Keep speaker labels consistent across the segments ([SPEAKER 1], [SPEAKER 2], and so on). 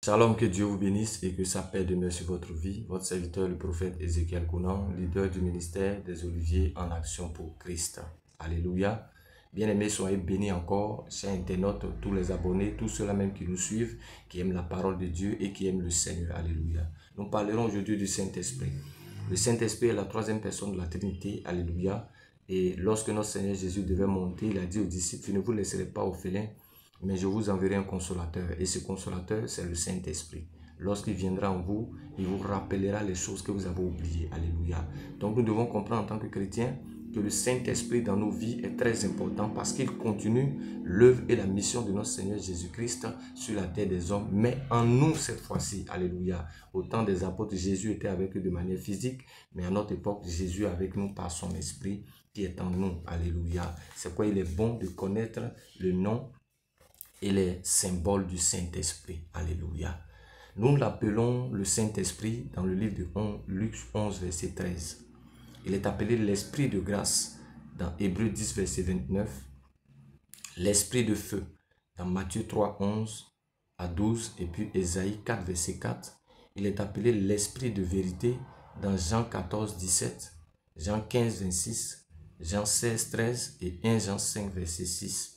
[SPEAKER 1] Shalom, que Dieu vous bénisse et que sa paix demeure sur votre vie. Votre serviteur, le prophète Ézéchiel Kounan, leader du ministère des Oliviers en action pour Christ. Alléluia. Bien-aimés, soyez bénis encore, chers internautes, tous les abonnés, tous ceux-là même qui nous suivent, qui aiment la parole de Dieu et qui aiment le Seigneur. Alléluia. Nous parlerons aujourd'hui du Saint-Esprit. Le Saint-Esprit est la troisième personne de la Trinité. Alléluia. Et lorsque notre Seigneur Jésus devait monter, il a dit aux disciples, je ne vous laisserai pas orphelins, mais je vous enverrai un consolateur. Et ce consolateur, c'est le Saint-Esprit. Lorsqu'il viendra en vous, il vous rappellera les choses que vous avez oubliées. Alléluia. Donc nous devons comprendre en tant que chrétiens que le Saint-Esprit dans nos vies est très important parce qu'il continue l'œuvre et la mission de notre Seigneur Jésus-Christ sur la terre des hommes, mais en nous cette fois-ci. Alléluia. Au temps des apôtres, Jésus était avec eux de manière physique, mais à notre époque, Jésus est avec nous par son Esprit qui est en nous. Alléluia. C'est pourquoi il est bon de connaître le nom et les symboles du Saint-Esprit. Alléluia. Nous l'appelons le Saint-Esprit dans le livre de Luc 11, verset 13. Il est appelé l'Esprit de grâce dans Hébreux 10, verset 29. L'Esprit de feu dans Matthieu 3, 11 à 12. Et puis Ésaïe 4, verset 4. Il est appelé l'Esprit de vérité dans Jean 14, 17. Jean 15, 26. Jean 16, 13 et 1 Jean 5, verset 6.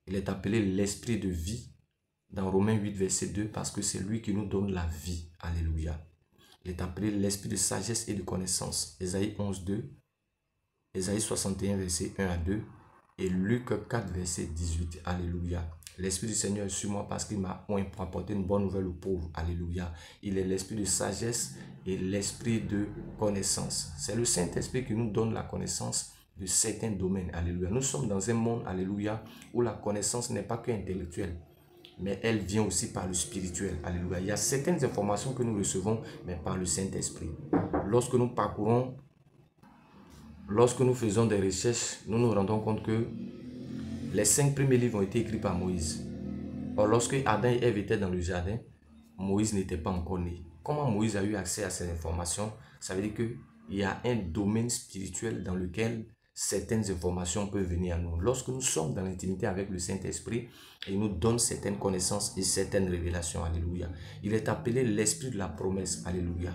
[SPEAKER 1] Il est appelé l'Esprit de vie dans Romains 8, verset 2, parce que c'est lui qui nous donne la vie. Alléluia. Il est appelé l'Esprit de sagesse et de connaissance. Ésaïe 11, 2, Ésaïe 61, verset 1 à 2 et Luc 4, verset 18. Alléluia. L'Esprit du Seigneur est sur moi parce qu'il m'a oint pour apporter une bonne nouvelle aux pauvres. Alléluia. Il est l'Esprit de sagesse et l'Esprit de connaissance. C'est le Saint-Esprit qui nous donne la connaissance de certains domaines. Alléluia. Nous sommes dans un monde, alléluia, où la connaissance n'est pas qu'intellectuelle, mais elle vient aussi par le spirituel. Alléluia. Il y a certaines informations que nous recevons, mais par le Saint-Esprit. Lorsque nous parcourons, lorsque nous faisons des recherches, nous nous rendons compte que les 5 premiers livres ont été écrits par Moïse. Or, lorsque Adam et Ève étaient dans le jardin, Moïse n'était pas encore né. Comment Moïse a eu accès à ces informations? Ça veut dire qu'il y a un domaine spirituel dans lequel certaines informations peuvent venir à nous. Lorsque nous sommes dans l'intimité avec le Saint-Esprit, il nous donne certaines connaissances et certaines révélations. Alléluia. Il est appelé l'Esprit de la promesse. Alléluia.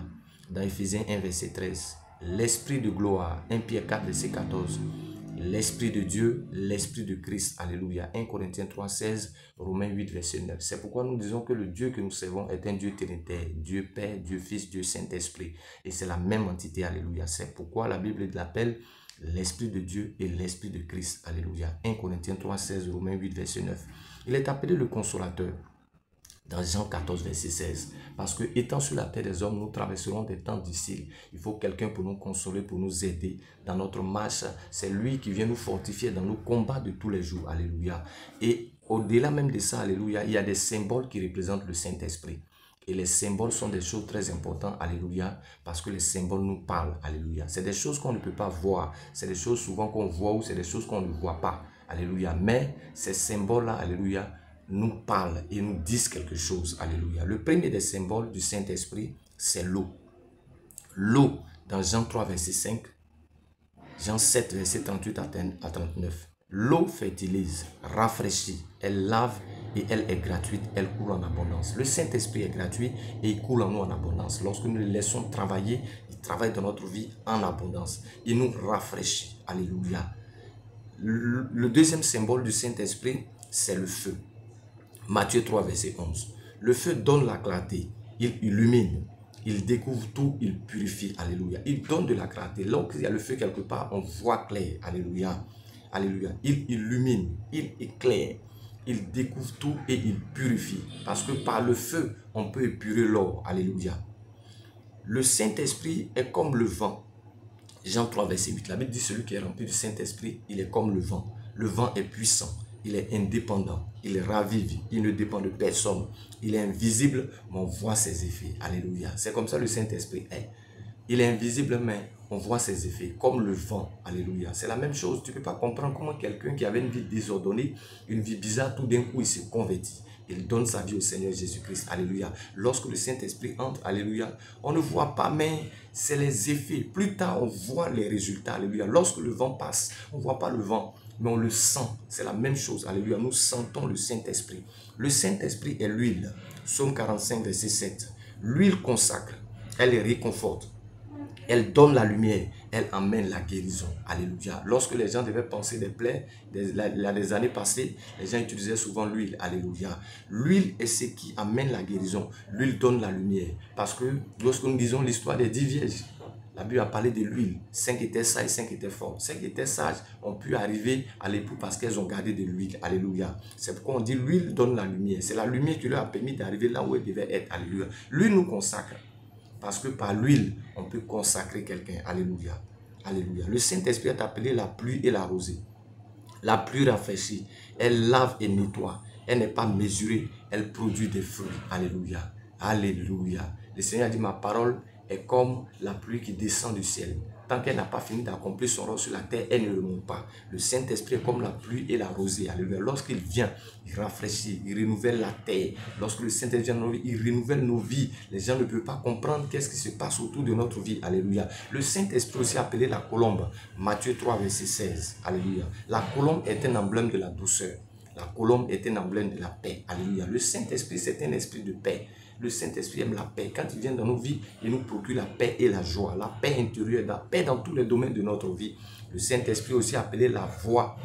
[SPEAKER 1] Dans Éphésiens 1, verset 13. L'Esprit de gloire. 1 Pierre 4, verset 14. L'Esprit de Dieu, l'Esprit de Christ. Alléluia. 1 Corinthiens 3, 16. Romains 8, verset 9. C'est pourquoi nous disons que le Dieu que nous servons est un Dieu trinitaire. Dieu Père, Dieu Fils, Dieu Saint-Esprit. Et c'est la même entité. Alléluia. C'est pourquoi la Bible l'appelle l'Esprit de Dieu et l'Esprit de Christ. Alléluia. 1 Corinthiens 3, 16, Romains 8, verset 9. Il est appelé le consolateur dans Jean 14, verset 16. Parce que étant sur la terre des hommes, nous traverserons des temps difficiles. Il faut quelqu'un pour nous consoler, pour nous aider dans notre marche. C'est lui qui vient nous fortifier dans nos combats de tous les jours. Alléluia. Et au-delà même de ça, alléluia, il y a des symboles qui représentent le Saint-Esprit. Et les symboles sont des choses très importantes, alléluia, parce que les symboles nous parlent, alléluia. C'est des choses qu'on ne peut pas voir, c'est des choses souvent qu'on voit ou c'est des choses qu'on ne voit pas, alléluia. Mais ces symboles-là, alléluia, nous parlent et nous disent quelque chose, alléluia. Le premier des symboles du Saint-Esprit, c'est l'eau. L'eau, dans Jean 3, verset 5, Jean 7, verset 38 à 39. L'eau fertilise, rafraîchit, elle lave et elle est gratuite, elle coule en abondance. Le Saint-Esprit est gratuit et il coule en nous en abondance. Lorsque nous le laissons travailler, il travaille dans notre vie en abondance. Il nous rafraîchit. Alléluia. Le deuxième symbole du Saint-Esprit, c'est le feu. Matthieu 3, verset 11. Le feu donne la clarté, il illumine, il découvre tout, il purifie. Alléluia. Il donne de la clarté. Lorsqu'il y a le feu quelque part, on voit clair. Alléluia. Alléluia. Il illumine, il éclaire, il découvre tout et il purifie. Parce que par le feu, on peut épurer l'or. Alléluia. Le Saint-Esprit est comme le vent. Jean 3, verset 8. La Bible dit celui qui est rempli du Saint-Esprit, il est comme le vent. Le vent est puissant, il est indépendant, il ravive, il ne dépend de personne. Il est invisible, mais on voit ses effets. Alléluia. C'est comme ça le Saint-Esprit est. Il est invisible, mais on voit ses effets, comme le vent. Alléluia. C'est la même chose. Tu ne peux pas comprendre comment quelqu'un qui avait une vie désordonnée, une vie bizarre, tout d'un coup, il se convertit. Il donne sa vie au Seigneur Jésus-Christ. Alléluia. Lorsque le Saint-Esprit entre, alléluia, on ne voit pas, mais c'est les effets. Plus tard, on voit les résultats. Alléluia. Lorsque le vent passe, on ne voit pas le vent, mais on le sent. C'est la même chose. Alléluia. Nous sentons le Saint-Esprit. Le Saint-Esprit est l'huile. Psaume 45, verset 7. L'huile consacre, elle réconforte, elle donne la lumière, elle amène la guérison. Alléluia. Lorsque les gens devaient penser des plaies, des années passées, les gens utilisaient souvent l'huile. Alléluia. L'huile est ce qui amène la guérison. L'huile donne la lumière. Parce que lorsque nous disons l'histoire des 10 vierges, la Bible a parlé de l'huile. 5 étaient sages, 5 étaient forts. 5 étaient sages ont pu arriver à l'époux parce qu'elles ont gardé de l'huile. Alléluia. C'est pourquoi on dit l'huile donne la lumière. C'est la lumière qui leur a permis d'arriver là où elles devaient être. Alléluia. L'huile nous consacre. Parce que par l'huile, on peut consacrer quelqu'un. Alléluia. Alléluia. Le Saint-Esprit est appelé la pluie et la rosée. La pluie rafraîchit. Elle lave et nettoie. Elle n'est pas mesurée. Elle produit des fruits. Alléluia. Alléluia. Le Seigneur a dit, ma parole est comme la pluie qui descend du ciel. Tant qu'elle n'a pas fini d'accomplir son rôle sur la terre, elle ne remonte pas. Le Saint-Esprit est comme la pluie et la rosée. Alléluia. Lorsqu'il vient, il rafraîchit, il renouvelle la terre. Lorsque le Saint-Esprit vient dans nos vies, il renouvelle nos vies. Les gens ne peuvent pas comprendre qu'est-ce qui se passe autour de notre vie. Alléluia. Le Saint-Esprit aussi appelé la colombe. Matthieu 3, verset 16. Alléluia. La colombe est un emblème de la douceur. La colombe est un emblème de la paix. Alléluia. Le Saint-Esprit, c'est un esprit de paix. Le Saint-Esprit aime la paix. Quand il vient dans nos vies, il nous procure la paix et la joie. La paix intérieure, la paix dans tous les domaines de notre vie. Le Saint-Esprit aussi appelé la voix.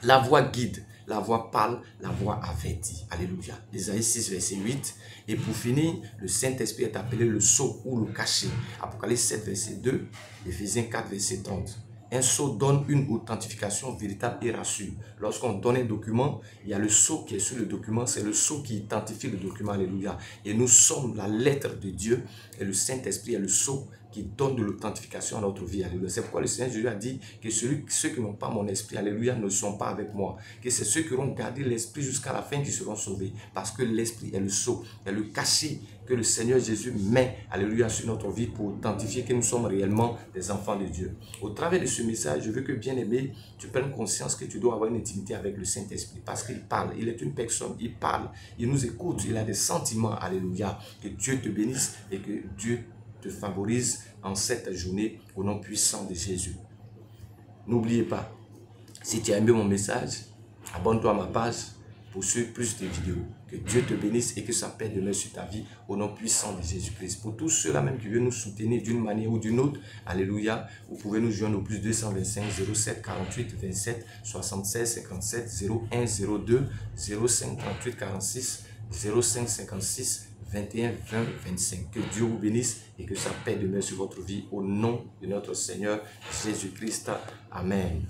[SPEAKER 1] La voix guide, la voix parle, la voix avertit. Alléluia. Ésaïe 6, verset 8. Et pour finir, le Saint-Esprit est appelé le sceau ou le cachet. Apocalypse 7, verset 2. Éphésiens 4, verset 30. Un sceau donne une authentification véritable et rassure. Lorsqu'on donne un document, il y a le sceau qui est sur le document. C'est le sceau qui identifie le document. Alléluia. Et nous sommes la lettre de Dieu. Et le Saint-Esprit est le sceau qui donne de l'authentification à notre vie. Alléluia. C'est pourquoi le Seigneur Jésus a dit que ceux qui n'ont pas mon esprit, alléluia, ne sont pas avec moi. Que c'est ceux qui auront gardé l'esprit jusqu'à la fin qui seront sauvés. Parce que l'esprit est le sceau, est le cachet que le Seigneur Jésus met, alléluia, sur notre vie pour authentifier que nous sommes réellement des enfants de Dieu. Au travers de ce message, je veux que, bien aimé, tu prennes conscience que tu dois avoir une intimité avec le Saint-Esprit. Parce qu'il parle, il est une personne, il parle, il nous écoute, il a des sentiments, alléluia. Que Dieu te bénisse et que Dieu te favorise en cette journée au nom puissant de Jésus. N'oubliez pas, si tu as aimé mon message, abonne-toi à ma page pour suivre plus de vidéos. Que Dieu te bénisse et que sa paix demeure sur ta vie au nom puissant de Jésus-Christ. Pour tous ceux-là même qui veulent nous soutenir d'une manière ou d'une autre, alléluia, vous pouvez nous joindre au plus 225 07 48 27 76 57 01 02 05 38 46 05 56 21 20 25. Que Dieu vous bénisse et que sa paix demeure sur votre vie au nom de notre Seigneur Jésus-Christ. Amen.